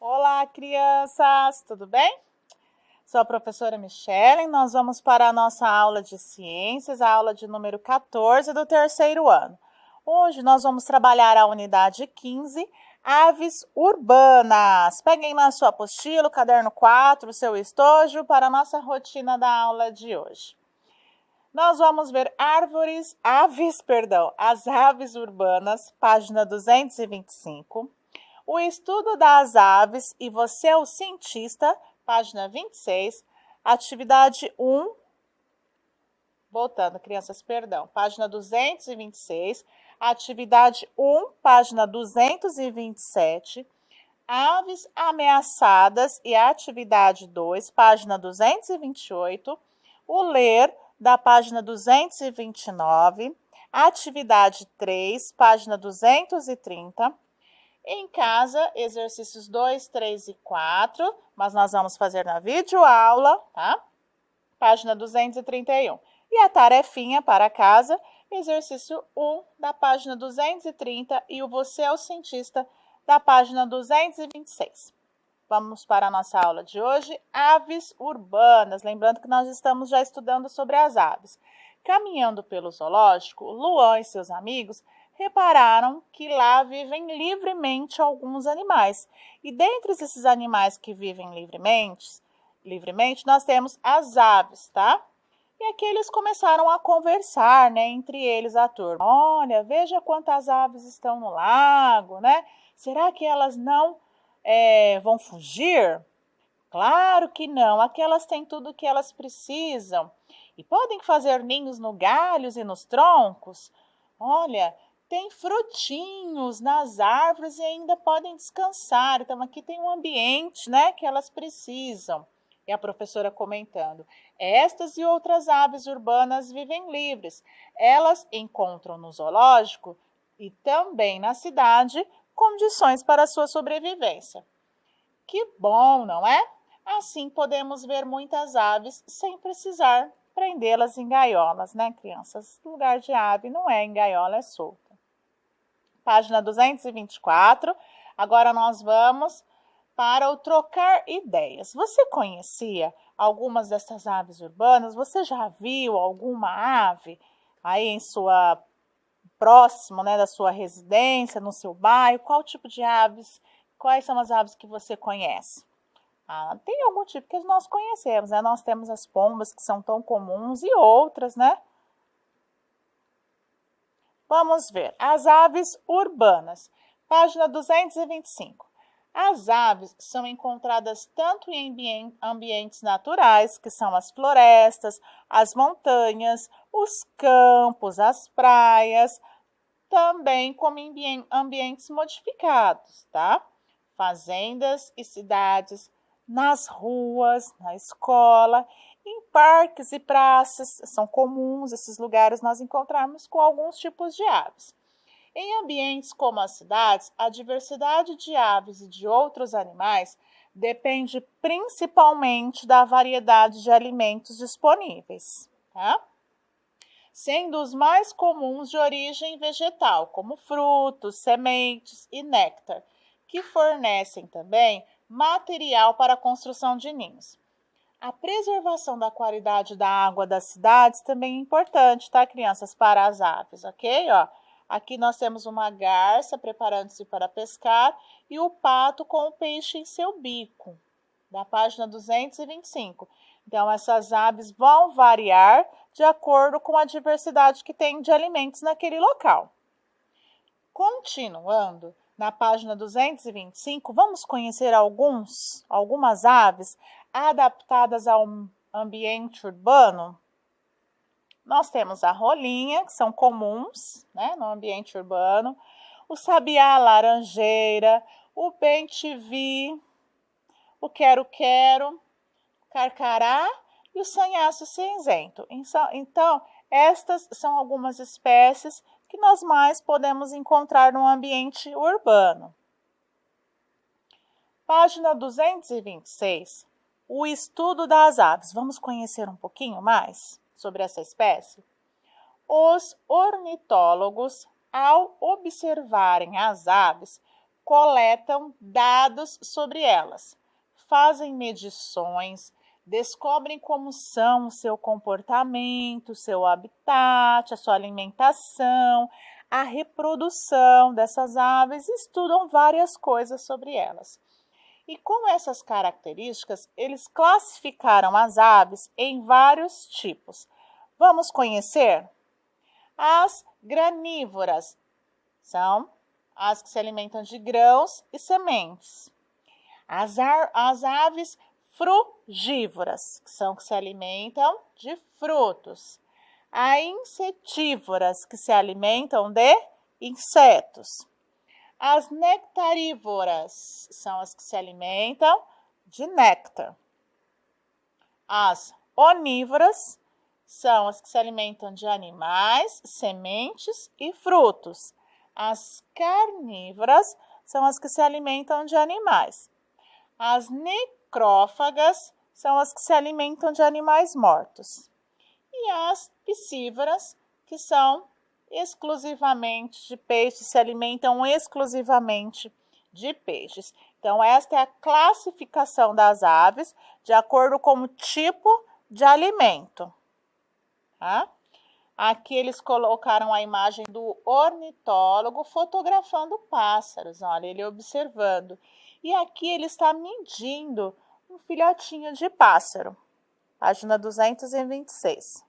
Olá, crianças! Tudo bem? Sou a professora Michele e nós vamos para a nossa aula de ciências, a aula de número 14 do terceiro ano. Hoje nós vamos trabalhar a unidade 15, aves urbanas. Peguem lá sua apostila, o caderno 4, o seu estojo para a nossa rotina da aula de hoje. Nós vamos ver as aves urbanas, página 225. O estudo das aves e você é o cientista, página 26, atividade 1, voltando, crianças, perdão, página 226, atividade 1, página 227, aves ameaçadas e atividade 2, página 228, o ler, da página 229, atividade 3, página 230, em casa, exercícios 2, 3 e 4, mas nós vamos fazer na videoaula, tá? Página 231. E a tarefinha para casa, exercício 1, da página 230 e o Você é o Cientista, da página 226. Vamos para a nossa aula de hoje, aves urbanas. Lembrando que nós estamos já estudando sobre as aves. Caminhando pelo zoológico, Luan e seus amigos repararam que lá vivem livremente alguns animais. E dentre esses animais que vivem livremente, nós temos as aves, tá? E aqui eles começaram a conversar, né, entre eles, a turma. Olha, veja quantas aves estão no lago, né? Será que elas não vão fugir? Claro que não, aquelas têm tudo o que elas precisam. E podem fazer ninhos no galhos e nos troncos. Olha, tem frutinhos nas árvores e ainda podem descansar. Então, aqui tem um ambiente, né, que elas precisam. E a professora comentando, estas e outras aves urbanas vivem livres. Elas encontram no zoológico e também na cidade condições para a sua sobrevivência. Que bom, não é? Assim podemos ver muitas aves sem precisar prendê-las em gaiolas, né, crianças? O lugar de ave não é em gaiola, é solta. Página 224. Agora nós vamos para o trocar ideias. Você conhecia algumas dessas aves urbanas? Você já viu alguma ave aí em sua próximo, né, da sua residência, no seu bairro? Qual tipo de aves? Quais são as aves que você conhece? Tem algum tipo que nós conhecemos, né? Nós temos as pombas, que são tão comuns, e outras, né? Vamos ver. As aves urbanas. Página 225. As aves são encontradas tanto em ambientes naturais, que são as florestas, as montanhas, os campos, as praias, também como em ambientes modificados, tá? Fazendas e cidades, nas ruas, na escola, em parques e praças. São comuns esses lugares nós encontrarmos com alguns tipos de aves. Em ambientes como as cidades, a diversidade de aves e de outros animais depende principalmente da variedade de alimentos disponíveis, tá? Sendo os mais comuns de origem vegetal, como frutos, sementes e néctar, que fornecem também material para a construção de ninhos. A preservação da qualidade da água das cidades também é importante, tá, crianças, para as aves, ok? Ó, aqui nós temos uma garça preparando-se para pescar e o pato com o peixe em seu bico, da página 225. Então, essas aves vão variar de acordo com a diversidade que tem de alimentos naquele local. Continuando, na página 225, vamos conhecer algumas aves adaptadas ao ambiente urbano. Nós temos a rolinha, que são comuns, né, no ambiente urbano, o sabiá laranjeira, o bem-te-vi, o quero-quero, carcará e o sanhaço cinzento. Então, estas são algumas espécies que nós mais podemos encontrar no ambiente urbano. Página 226, o estudo das aves. Vamos conhecer um pouquinho mais sobre essa espécie? Os ornitólogos, ao observarem as aves, coletam dados sobre elas, fazem medições, descobrem como são o seu comportamento, o seu habitat, a sua alimentação, a reprodução dessas aves, estudam várias coisas sobre elas. E com essas características, eles classificaram as aves em vários tipos. Vamos conhecer? As granívoras são as que se alimentam de grãos e sementes. As aves frugívoras, que são que se alimentam de frutos. As insetívoras, que se alimentam de insetos. As nectarívoras são as que se alimentam de néctar. As onívoras são as que se alimentam de animais, sementes e frutos. As carnívoras são as que se alimentam de animais. As necrófagas são as que se alimentam de animais mortos. E as piscívoras, que são exclusivamente de peixes, se alimentam exclusivamente de peixes. Então, esta é a classificação das aves de acordo com o tipo de alimento. Tá? Aqui eles colocaram a imagem do ornitólogo fotografando pássaros, olha, ele observando. E aqui ele está medindo um filhotinho de pássaro. Página 226.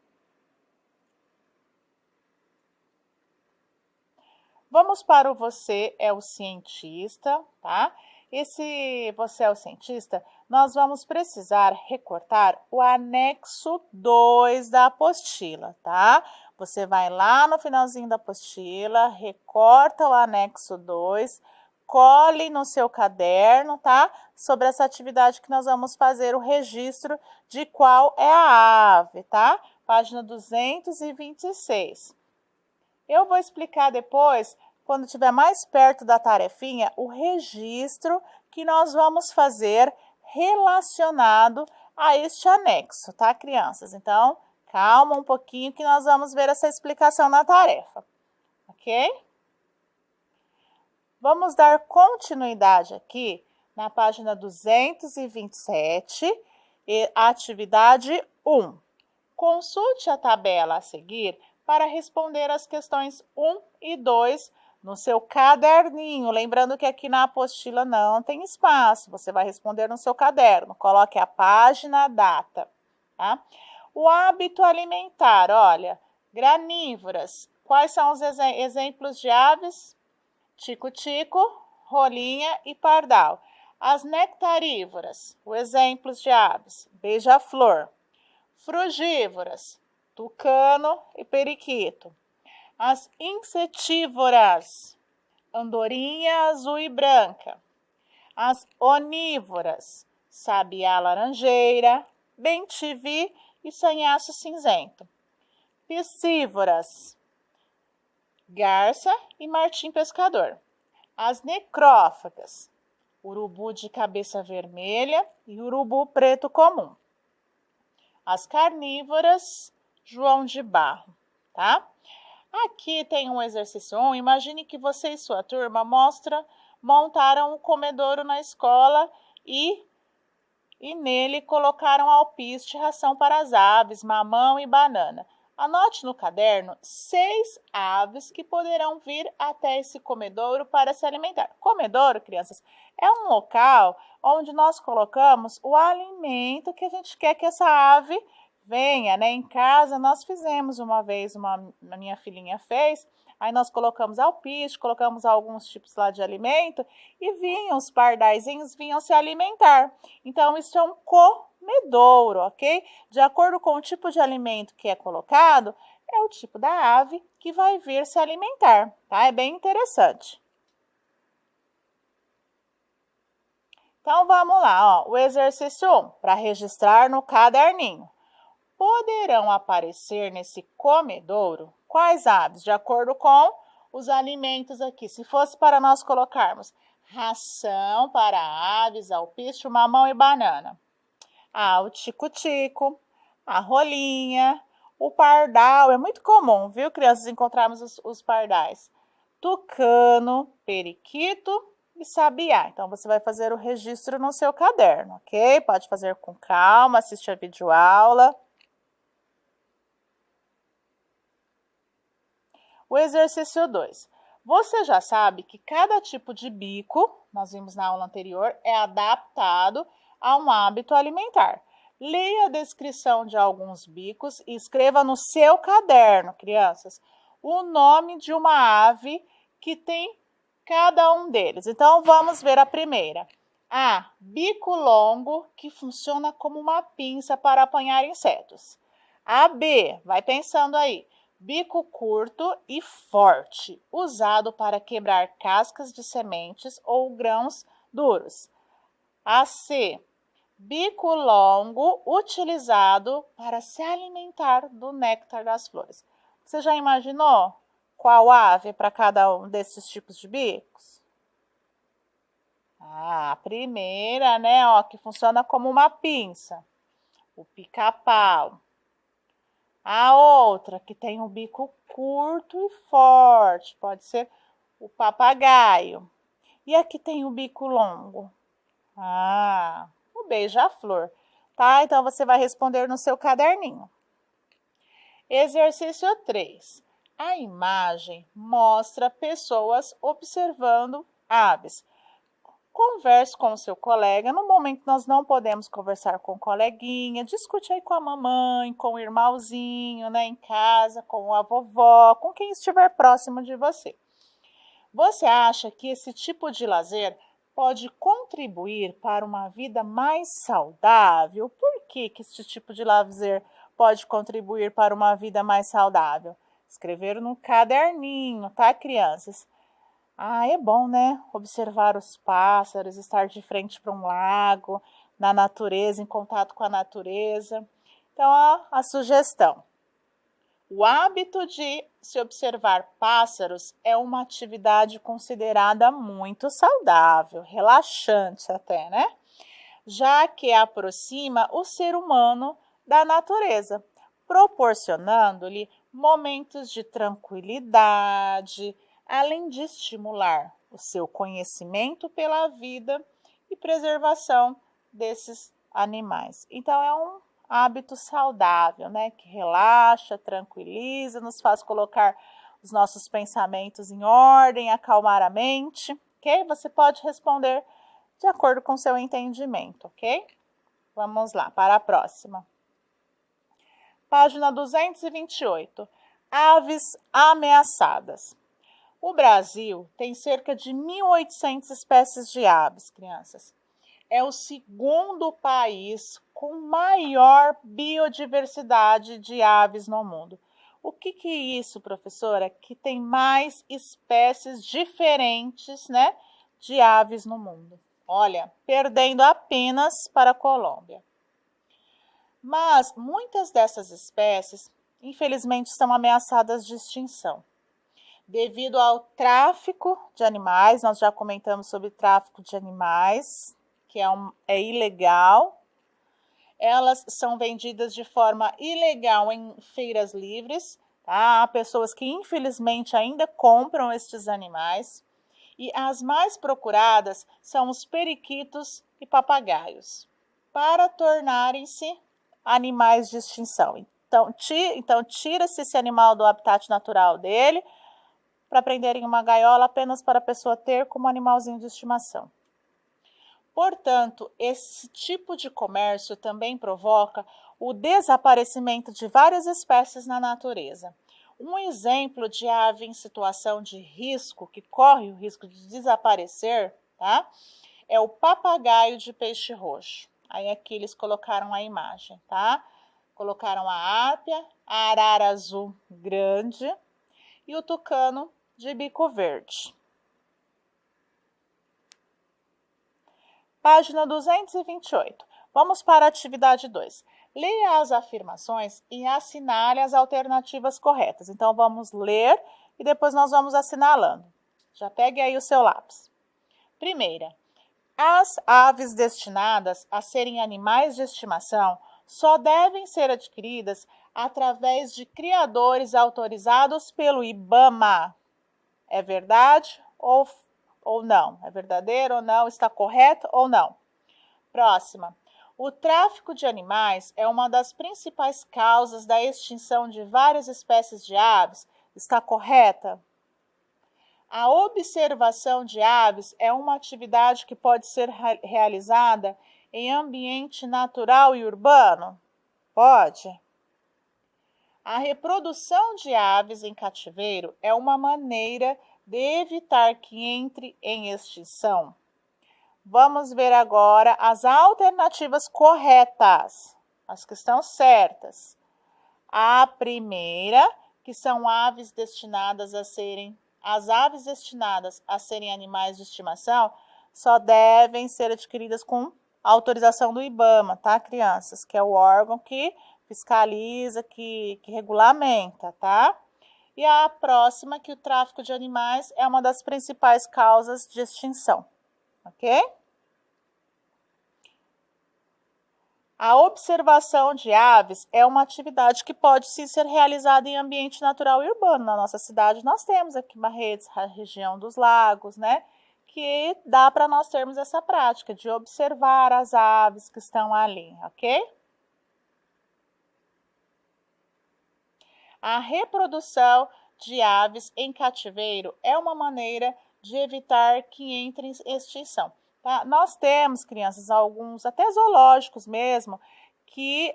Vamos para o Você é o Cientista, tá? Esse Você é o Cientista, nós vamos precisar recortar o anexo 2 da apostila, tá? Você vai lá no finalzinho da apostila, recorta o anexo 2, cole no seu caderno, tá? Sobre essa atividade que nós vamos fazer o registro de qual é a ave, tá? Página 226. Eu vou explicar depois, quando estiver mais perto da tarefinha, o registro que nós vamos fazer relacionado a este anexo, tá, crianças? Então, calma um pouquinho que nós vamos ver essa explicação na tarefa, ok? Vamos dar continuidade aqui na página 227, atividade 1. Consulte a tabela a seguir para responder as questões 1 e 2 no seu caderninho. Lembrando que aqui na apostila não tem espaço, você vai responder no seu caderno. Coloque a página, a data. Tá? O hábito alimentar, olha, granívoras. Quais são os exemplos de aves? Tico-tico, rolinha e pardal. As nectarívoras, os exemplos de aves, beija-flor. Frugívoras, tucano e periquito. As insetívoras, andorinha azul e branca. As onívoras, sabiá laranjeira, bem-te-vi e sanhaço cinzento. Piscívoras, garça e martim pescador. As necrófagas, urubu de cabeça vermelha e urubu preto comum. As carnívoras, João de Barro, tá? Aqui tem um exercício 1. Imagine que você e sua turma montaram um comedouro na escola e nele colocaram alpiste, ração para as aves, mamão e banana. Anote no caderno 6 aves que poderão vir até esse comedouro para se alimentar. Comedouro, crianças, é um local onde nós colocamos o alimento que a gente quer que essa ave venha, né? Em casa nós fizemos uma vez, a minha filhinha fez, aí nós colocamos alpiste, colocamos alguns tipos lá de alimento e vinham os pardaizinhos, vinham se alimentar. Então isso é um comedouro, ok? De acordo com o tipo de alimento que é colocado, é o tipo da ave que vai vir se alimentar, tá? É bem interessante. Então vamos lá, ó, o exercício 1, para registrar no caderninho. Poderão aparecer nesse comedouro quais aves? De acordo com os alimentos aqui. Se fosse para nós colocarmos ração para aves, alpiste, mamão e banana. O tico-tico, a rolinha, o pardal. É muito comum, viu, crianças, encontrarmos os pardais. Tucano, periquito e sabiá. Então, você vai fazer o registro no seu caderno, ok? Pode fazer com calma, assistir a videoaula. O exercício 2. Você já sabe que cada tipo de bico, nós vimos na aula anterior, é adaptado a um hábito alimentar. Leia a descrição de alguns bicos e escreva no seu caderno, crianças, o nome de uma ave que tem cada um deles. Então, vamos ver a primeira. A. Bico longo, que funciona como uma pinça para apanhar insetos. A. B. Vai pensando aí. Bico curto e forte, usado para quebrar cascas de sementes ou grãos duros. A. C. Bico longo, utilizado para se alimentar do néctar das flores. Você já imaginou qual ave para cada um desses tipos de bicos? A primeira, né, ó, que funciona como uma pinça, o pica-pau. A outra, que tem um bico curto e forte, pode ser o papagaio. E a que tem o bico longo? O beija-flor. Tá? Então, você vai responder no seu caderninho. Exercício 3. A imagem mostra pessoas observando aves. Converse com o seu colega. No momento nós não podemos conversar com o coleguinha. Discute aí com a mamãe, com o irmãozinho, né, em casa, com a vovó, com quem estiver próximo de você. Você acha que esse tipo de lazer pode contribuir para uma vida mais saudável? Por que esse tipo de lazer pode contribuir para uma vida mais saudável? Escrever no caderninho, tá, crianças? É bom, né? Observar os pássaros, estar de frente para um lago, na natureza, em contato com a natureza. Então, a sugestão. O hábito de se observar pássaros é uma atividade considerada muito saudável, relaxante até, né? Já que aproxima o ser humano da natureza, proporcionando-lhe momentos de tranquilidade, além de estimular o seu conhecimento pela vida e preservação desses animais. Então, é um hábito saudável, né? Que relaxa, tranquiliza, nos faz colocar os nossos pensamentos em ordem, acalmar a mente, ok? Você pode responder de acordo com o seu entendimento, ok? Vamos lá, para a próxima. Página 228. Aves ameaçadas. O Brasil tem cerca de 1.800 espécies de aves, crianças. É o segundo país com maior biodiversidade de aves no mundo. O que é isso, professora? Que tem mais espécies diferentes, né, de aves no mundo. Olha, perdendo apenas para a Colômbia. Mas muitas dessas espécies, infelizmente, estão ameaçadas de extinção. Devido ao tráfico de animais, nós já comentamos sobre tráfico de animais, que é ilegal. Elas são vendidas de forma ilegal em feiras livres. Tá? Há pessoas que, infelizmente, ainda compram estes animais. E as mais procuradas são os periquitos e papagaios, para tornarem-se animais de extinção. Então tira-se esse animal do habitat natural dele, para prender em uma gaiola apenas para a pessoa ter como animalzinho de estimação. Portanto, esse tipo de comércio também provoca o desaparecimento de várias espécies na natureza. Um exemplo de ave em situação de risco, que corre o risco de desaparecer, tá? É o papagaio de peixe roxo. Aí aqui eles colocaram a imagem, tá? Colocaram a ápia, a arara azul grande e o tucano de bico verde. Página 228. Vamos para a atividade 2. Leia as afirmações e assinale as alternativas corretas. Então, vamos ler e depois nós vamos assinalando. Já pegue aí o seu lápis. Primeira. As aves destinadas a serem animais de estimação só devem ser adquiridas através de criadores autorizados pelo IBAMA. É verdade ou não? É verdadeiro ou não? Está correto ou não? Próxima. O tráfico de animais é uma das principais causas da extinção de várias espécies de aves. Está correta? A observação de aves é uma atividade que pode ser realizada em ambiente natural e urbano? Pode. A reprodução de aves em cativeiro é uma maneira de evitar que entre em extinção. Vamos ver agora as alternativas corretas, as que estão certas. A primeira, que são aves destinadas a serem animais de estimação, só devem ser adquiridas com autorização do IBAMA, tá, crianças? Que é o órgão que fiscaliza, que regulamenta, tá? E a próxima, que o tráfico de animais é uma das principais causas de extinção, ok? A observação de aves é uma atividade que pode sim ser realizada em ambiente natural e urbano. Na nossa cidade nós temos aqui Barretos, a região dos lagos, né? Que dá para nós termos essa prática de observar as aves que estão ali, ok? A reprodução de aves em cativeiro é uma maneira de evitar que entre em extinção. Tá? Nós temos, crianças, alguns até zoológicos mesmo, que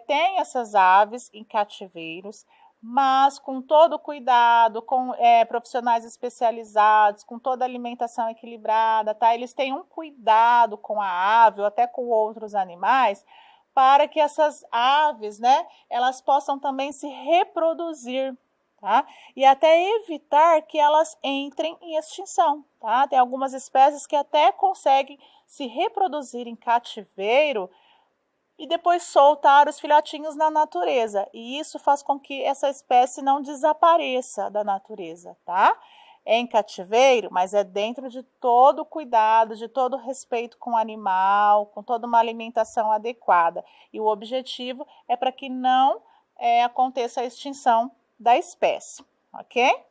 tem essas aves em cativeiros, mas com todo cuidado, com profissionais especializados, com toda a alimentação equilibrada, tá? Eles têm um cuidado com a ave ou até com outros animais, para que essas aves, né, elas possam também se reproduzir, tá? E até evitar que elas entrem em extinção, tá? Tem algumas espécies que até conseguem se reproduzir em cativeiro e depois soltar os filhotinhos na natureza. E isso faz com que essa espécie não desapareça da natureza, tá? É em cativeiro, mas é dentro de todo o cuidado, de todo o respeito com o animal, com toda uma alimentação adequada. E o objetivo é para que não aconteça a extinção da espécie, ok?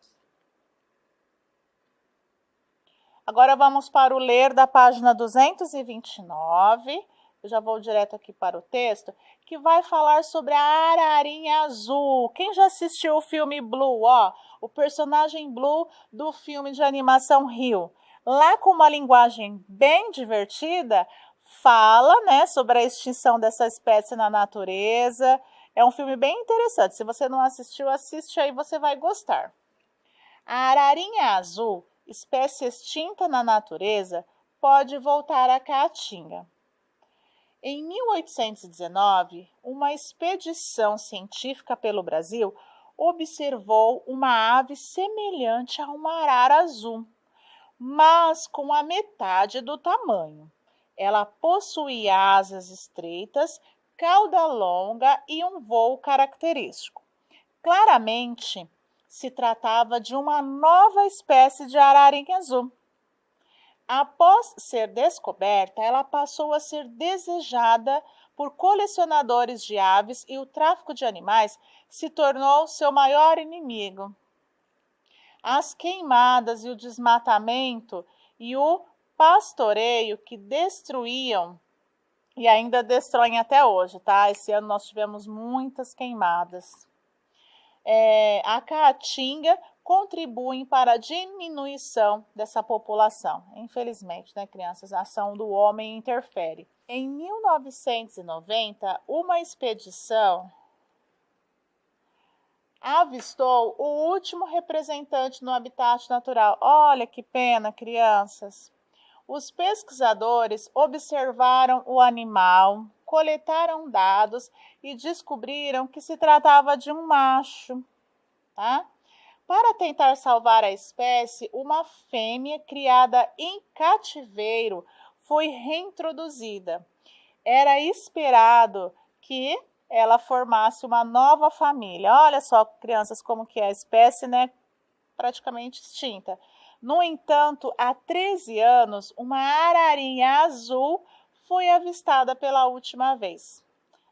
Agora vamos para o ler da página 229. Eu já vou direto aqui para o texto, que vai falar sobre a ararinha azul. Quem já assistiu o filme Blue? Ó, o personagem Blue do filme de animação Rio. Lá com uma linguagem bem divertida, fala, né, sobre a extinção dessa espécie na natureza. É um filme bem interessante. Se você não assistiu, assiste aí, você vai gostar. A ararinha azul, espécie extinta na natureza, pode voltar à Caatinga. Em 1819, uma expedição científica pelo Brasil observou uma ave semelhante a uma arara azul, mas com a metade do tamanho. Ela possuía asas estreitas, cauda longa e um voo característico. Claramente, se tratava de uma nova espécie de ararinha azul. Após ser descoberta, ela passou a ser desejada por colecionadores de aves e o tráfico de animais se tornou seu maior inimigo. As queimadas e o desmatamento e o pastoreio que destruíam e ainda destroem até hoje, tá? Esse ano nós tivemos muitas queimadas. A Caatinga contribuem para a diminuição dessa população. Infelizmente, né, crianças, a ação do homem interfere. Em 1990, uma expedição avistou o último representante no habitat natural. Olha que pena, crianças. Os pesquisadores observaram o animal, coletaram dados e descobriram que se tratava de um macho, tá? Para tentar salvar a espécie, uma fêmea criada em cativeiro foi reintroduzida. Era esperado que ela formasse uma nova família. Olha só, crianças, como que é a espécie, né? Praticamente extinta. No entanto, há 13 anos, uma ararinha azul foi avistada pela última vez.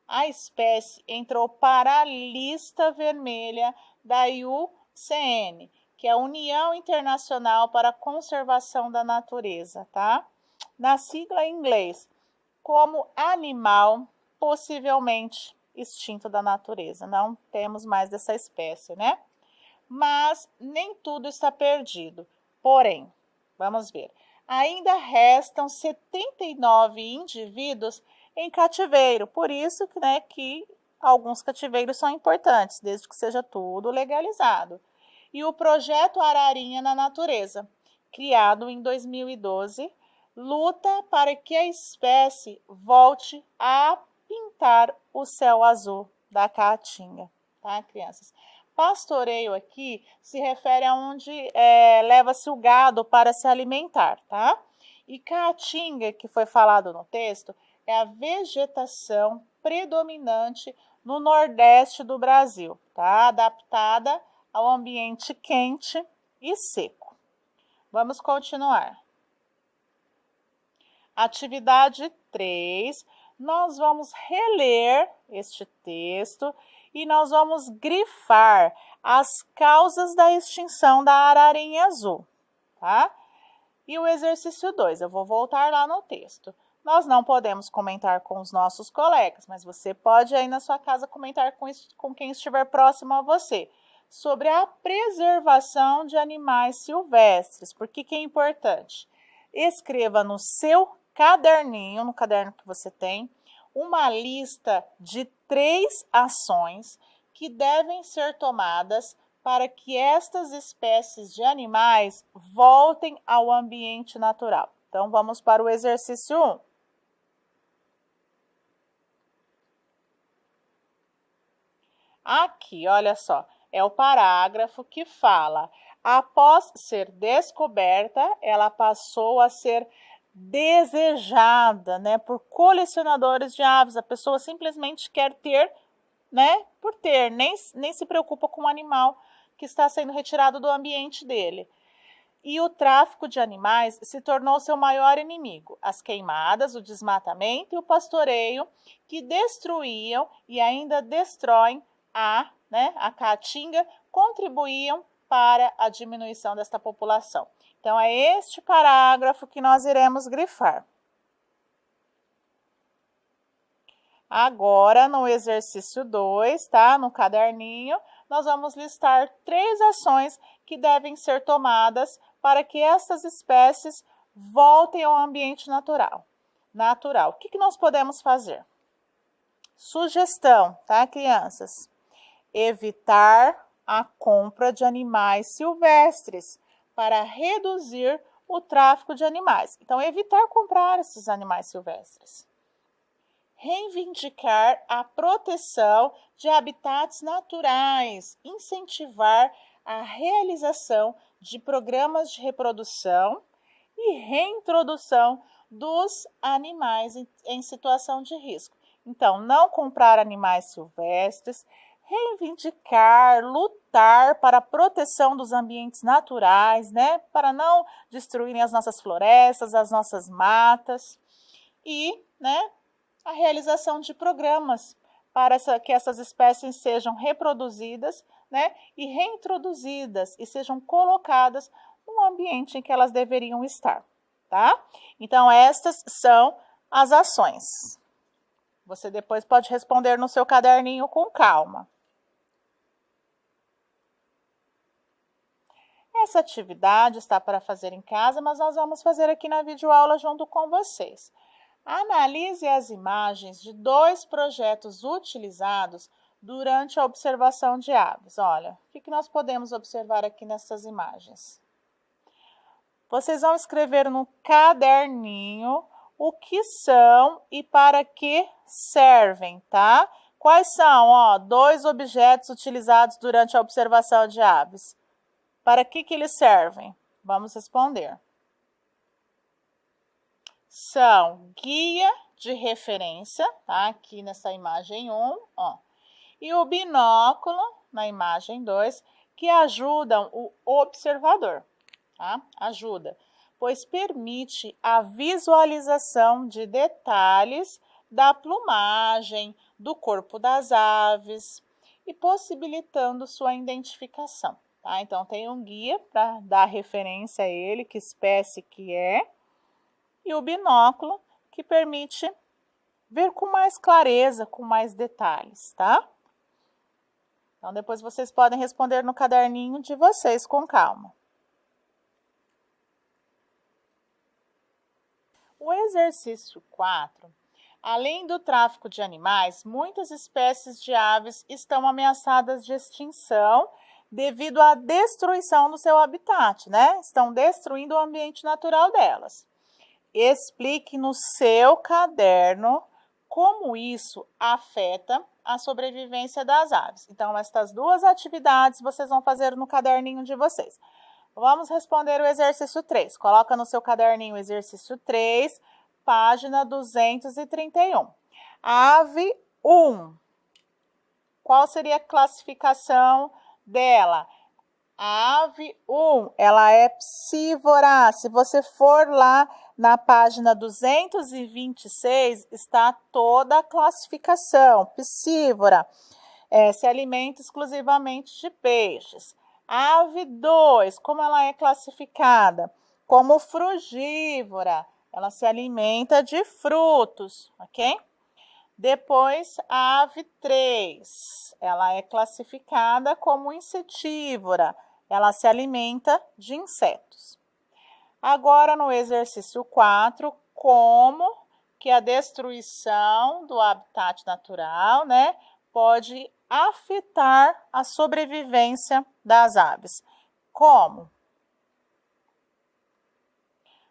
A espécie entrou para a lista vermelha da IUCN, que é a União Internacional para a Conservação da Natureza, tá? Na sigla em inglês, como animal possivelmente extinto da natureza. Não temos mais dessa espécie, né? Mas nem tudo está perdido. Porém, vamos ver, ainda restam 79 indivíduos em cativeiro. Por isso, né, que alguns cativeiros são importantes, desde que seja tudo legalizado. E o projeto Ararinha na Natureza, criado em 2012, luta para que a espécie volte a pintar o céu azul da caatinga, tá, crianças? Pastoreio aqui se refere a onde leva-se o gado para se alimentar, tá? E caatinga, que foi falado no texto, é a vegetação predominante no Nordeste do Brasil, tá? Adaptada ao ambiente quente e seco. Vamos continuar. Atividade 3, nós vamos reler este texto e nós vamos grifar as causas da extinção da ararinha azul, tá? E o exercício 2, eu vou voltar lá no texto. Nós não podemos comentar com os nossos colegas, mas você pode aí na sua casa comentar com quem estiver próximo a você, sobre a preservação de animais silvestres. Por que é importante? Escreva no seu caderninho, no caderno que você tem, uma lista de 3 ações que devem ser tomadas para que estas espécies de animais voltem ao ambiente natural. Então, vamos para o exercício 1. Aqui, olha só, é o parágrafo que fala: após ser descoberta, ela passou a ser desejada, né, por colecionadores de aves. A pessoa simplesmente quer ter, né, por ter, nem se preocupa com o animal que está sendo retirado do ambiente dele. E o tráfico de animais se tornou seu maior inimigo. As queimadas, o desmatamento e o pastoreio, que destruíam e ainda destroem a caatinga, contribuíam para a diminuição desta população. Então, é este parágrafo que nós iremos grifar. Agora, no exercício 2, tá? No caderninho, nós vamos listar 3 ações que devem ser tomadas para que essas espécies voltem ao ambiente natural. O que nós podemos fazer? Sugestão, tá, crianças? Evitar a compra de animais silvestres para reduzir o tráfico de animais. Então, evitar comprar esses animais silvestres. Reivindicar a proteção de habitats naturais, incentivar a realização de programas de reprodução e reintrodução dos animais em situação de risco. Então, não comprar animais silvestres, reivindicar, lutar para a proteção dos ambientes naturais, né, para não destruírem as nossas florestas, as nossas matas, e, né, a realização de programas para que essas espécies sejam reproduzidas, né, e reintroduzidas e sejam colocadas no ambiente em que elas deveriam estar, tá? Então, estas são as ações. Você depois pode responder no seu caderninho com calma. Essa atividade está para fazer em casa, mas nós vamos fazer aqui na videoaula junto com vocês. Analise as imagens de 2 projetos utilizados durante a observação de aves. Olha, o que nós podemos observar aqui nessas imagens? Vocês vão escrever no caderninho o que são e para que servem, tá? Quais são, ó, 2 objetos utilizados durante a observação de aves? Para que eles servem? Vamos responder. São guia de referência, tá? Aqui nessa imagem 1, ó. E o binóculo, na imagem 2, que ajudam o observador, tá? Ajuda, pois permite a visualização de detalhes da plumagem, do corpo das aves e possibilitando sua identificação. tá? Então, tem um guia para dar referência a ele, que espécie que é, e o binóculo, que permite ver com mais clareza, com mais detalhes, tá? Então, depois vocês podem responder no caderninho de vocês com calma. O exercício 4. Além do tráfico de animais, muitas espécies de aves estão ameaçadas de extinção devido à destruição do seu habitat, né? Estão destruindo o ambiente natural delas. Explique no seu caderno como isso afeta a sobrevivência das aves. Então, estas duas atividades vocês vão fazer no caderninho de vocês. Vamos responder o exercício 3. Coloca no seu caderninho o exercício 3, página 231. Ave 1. Qual seria a classificação dela? A ave 1, ela é psívora. Se você for lá na página 226, está toda a classificação. Psívora. Se alimenta exclusivamente de peixes. A ave 2, como ela é classificada? Como frugívora. Ela se alimenta de frutos, ok? Depois, a ave 3, ela é classificada como insetívora. Ela se alimenta de insetos. Agora, no exercício 4, como que a destruição do habitat natural, né, pode afetar a sobrevivência das aves. Como?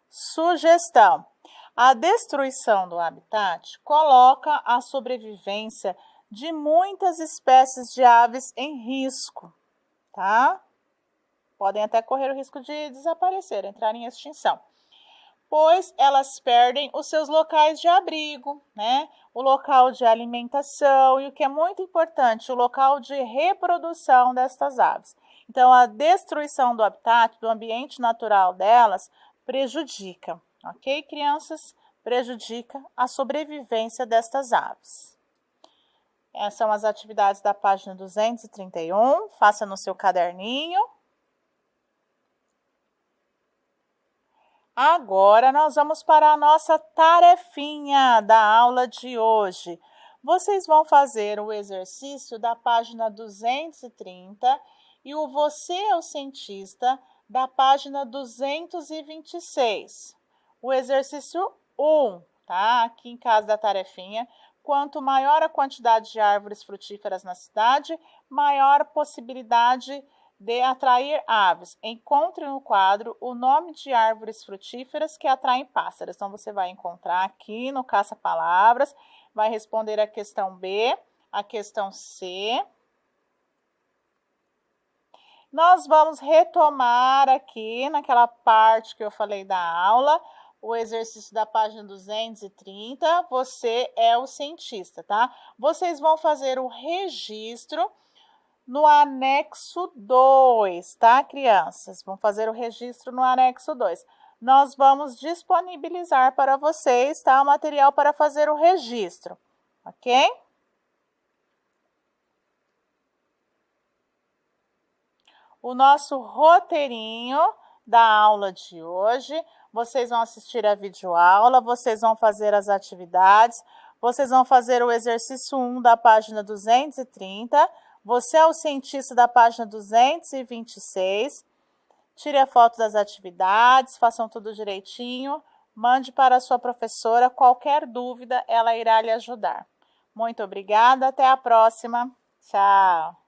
Sugestão. A destruição do habitat coloca a sobrevivência de muitas espécies de aves em risco, tá? Podem até correr o risco de desaparecer, entrar em extinção, pois elas perdem os seus locais de abrigo, né? O local de alimentação e, o que é muito importante, o local de reprodução destas aves. Então, a destruição do habitat, do ambiente natural delas, prejudica, ok, crianças? Prejudica a sobrevivência destas aves. Essas são as atividades da página 231, faça no seu caderninho. Agora, nós vamos para a nossa tarefinha da aula de hoje. Vocês vão fazer o exercício da página 230 e o Você é o Cientista da página 226. O exercício 1, tá? Aqui em casa da tarefinha. Quanto maior a quantidade de árvores frutíferas na cidade, maior a possibilidade de atrair aves. Encontre no quadro o nome de árvores frutíferas que atraem pássaros. Então, você vai encontrar aqui no caça-palavras, vai responder a questão B, a questão C. Nós vamos retomar aqui naquela parte que eu falei da aula, o exercício da página 230, você é o cientista, tá? Vocês vão fazer o registro no anexo 2, tá, crianças? Vão fazer o registro no anexo 2. Nós vamos disponibilizar para vocês, tá, o material para fazer o registro, ok? O nosso roteirinho da aula de hoje, vocês vão assistir a videoaula, vocês vão fazer as atividades, vocês vão fazer o exercício 1 da página 230, você é o cientista da página 226, tire a foto das atividades, façam tudo direitinho, mande para a sua professora, qualquer dúvida ela irá lhe ajudar. Muito obrigada, até a próxima, tchau!